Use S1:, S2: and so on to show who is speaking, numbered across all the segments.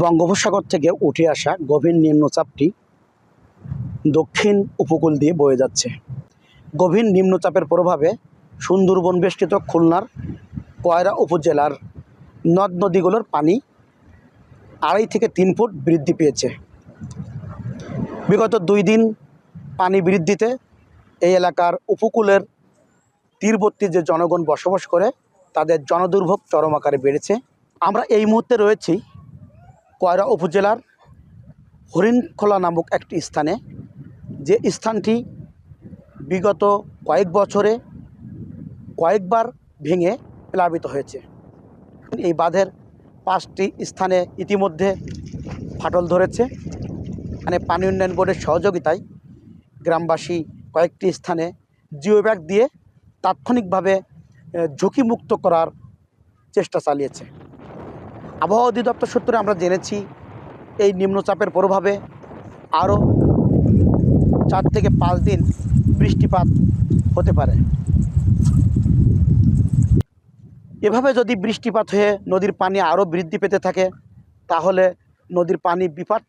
S1: বঙ্গোপসাগর থেকে উঠে আসা গভীর নিম্নচাপটি দক্ষিণ উপকূল দিয়ে বয়ে যাচ্ছে। গভীর নিম্নচাপের প্রভাবে সুন্দরবন বেষ্টিত খুলনার কয়রা উপজেলার নদ নদীগুলোর পানি 2.5 থেকে 3 ফুট বৃদ্ধি পেয়েছে। বিগত 2 দিন পানি বৃদ্ধিতে এই এলাকার উপকূলের তীরবর্তী যে জনগণ বসবাস করে তাদের জনদুর্ভোগ চরম আকারে বেড়েছে। আমরা এই মুহূর্তে রয়েছি কয়রা উপজেলার হরিণখোলা নামক একটি স্থানে, যে স্থানটি বিগত কয়েক বছরে কয়েকবার ভেঙে প্লাবিত হয়েছে। এই বাঁধের 5টি স্থানে ইতিমধ্যে ফাটল ধরেছে। মানে পানি উন্নয়ন বোর্ডের সহযোগিতায় গ্রামবাসী কয়েকটি স্থানে জিও ব্যাগ দিয়ে তাৎক্ষণিকভাবে ঝুঁকিমুক্ত করার চেষ্টা চালিয়েছে। আবহাওয়া অধিদপ্তর সূত্রে আমরা জেনেছি এই নিম্নচাপের প্রভাবে আরও 4 থেকে 5 দিন বৃষ্টিপাত হতে পারে। এভাবে যদি বৃষ্টিপাত হয়ে নদীর পানি আরও বৃদ্ধি পেতে থাকে তাহলে নদীর পানি বিপদ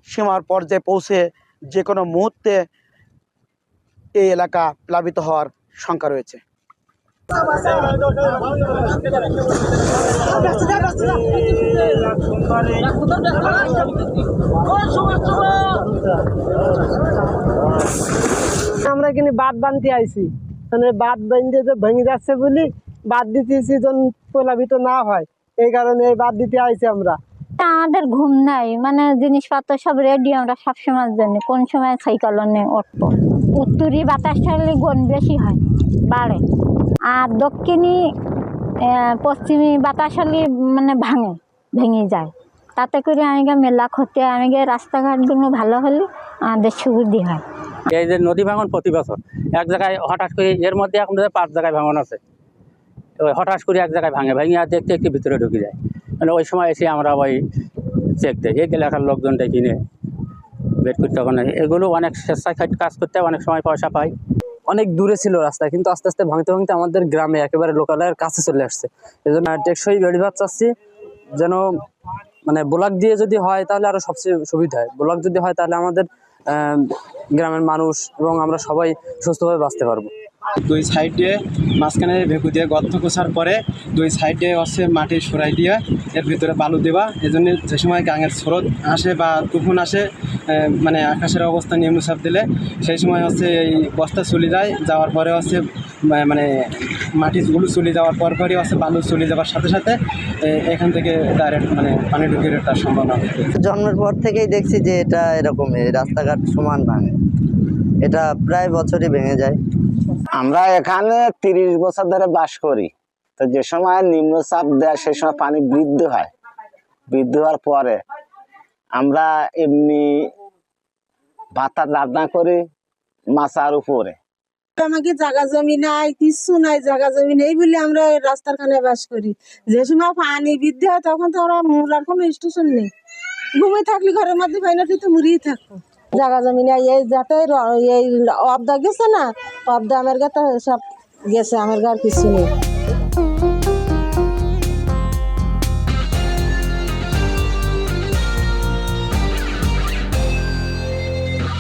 S1: সীমার পর্যায়ে পৌঁছে যে কোনো মুহূর্তে এই এলাকা প্লাবিত হওয়ার শঙ্কা রয়েছে।
S2: আমরা এখানে বাঁধ বাঁধতে আইছি, মানে বাঁধ বাঁধতে যে ভেঙে যাচ্ছে বলি বাঁধ দিতেছি যেন প্লাবিত না হয়, এই কারণে এই বাঁধ দিতে আইছি আমরা।
S3: আমাদের ঘুম নাই, মানে জিনিসপত্র সব রেডি, আমরা সবসময়ের জন্য কোন সময় সাইকেলনে উঠবো। উত্তরি বাতাস ছাড়লে গন বেশি হয়, বাড়ে, আর দক্ষিণী পশ্চিমী বাতাস হলে মানে ভেঙে যায়। তাতে করে আমাকে মেলা ক্ষতি, আমাকে রাস্তাঘাটগুলো ভালো হলে আমাদের সুবিধা হয়।
S4: এই যে নদী ভাঙন প্রতি বছর এক জায়গায় হঠাৎ করে, এর মধ্যে এখন 5 জায়গায় ভাঙন আছে, ওই হঠাৎ করে এক জায়গায় ভেঙে আর দেখতে একটু ভিতরে ঢুকে যায়। মানে ওই সময় এসে আমরা ওই চেক দিই, এই এলাকার লোকজনটা কিনে বের করতে হবে না। এগুলো অনেক স্বেচ্ছায় কাজ করতে অনেক সময় পয়সা পায়।
S5: অনেক দূরে ছিল রাস্তা, কিন্তু আস্তে আস্তে ভাঙতে ভাঙতে আমাদের গ্রামে একেবারে লোকালয়ের কাছে চলে আসছে। এই জন্য টেকসই বেড়িবাঁধ চাচ্ছি, যেন মানে ব্লক দিয়ে যদি হয় তাহলে আরো সবচেয়ে সুবিধা হয়। ব্লক যদি হয় তাহলে আমাদের গ্রামের মানুষ এবং আমরা সবাই সুস্থভাবে বাঁচতে পারবো।
S6: 2 সাইডে মাঝখানে ভেকু দিয়ে গর্ত কোচার পরে 2 সাইডে হচ্ছে মাটি সরাই দিয়ে এর ভিতরে বালু দেওয়া। এজন্য যে সময় গাঙের স্রোত আসে বা তুফান আসে, মানে আকাশের অবস্থা নিম্নচাপ দিলে সেই সময় হচ্ছে এই বস্তা চলে যায়, যাওয়ার পরে হচ্ছে মানে মাটিগুলো চলে যাওয়ার পরই হচ্ছে বালু চলে যাওয়ার সাথে সাথে এখান থেকে ডাইরেক্ট মানে পানি ঢুকে তার সম্ভাবনা।
S7: জন্মের পর থেকেই দেখছি যে এটা এরকমই, রাস্তাঘাট সমান ভাঙে, এটা প্রায় বছরই ভেঙে যায়।
S8: আমরা এখানে 30 বছর ধরে বাস করি। তো যে সময় নিম্নচাপ দেয় সেই সময় পানি বৃদ্ধি হয়, বৃদ্ধি হওয়ার পরে আমরা এমনি ভাত রান্না করি মাচার উপরে।
S2: আমাকে জায়গা জমি নাই, কিছু নাই, জায়গা জমি নেই বলে আমরা রাস্তার খানে বাস করি। যে সময় পানি বৃদ্ধি হয় তখন তো আমরা মরার কোনো স্টেশন নেই, ঘুমিয়ে থাকলে ঘরের মধ্যে ফাইনালি তো মরিয়ে থাকবো। জায়গা জমি নেই, এই যাতে এই অবদা গেছে না, অবদা আমার গা তো সব গেছে, আমার ঘর কিছু নেই।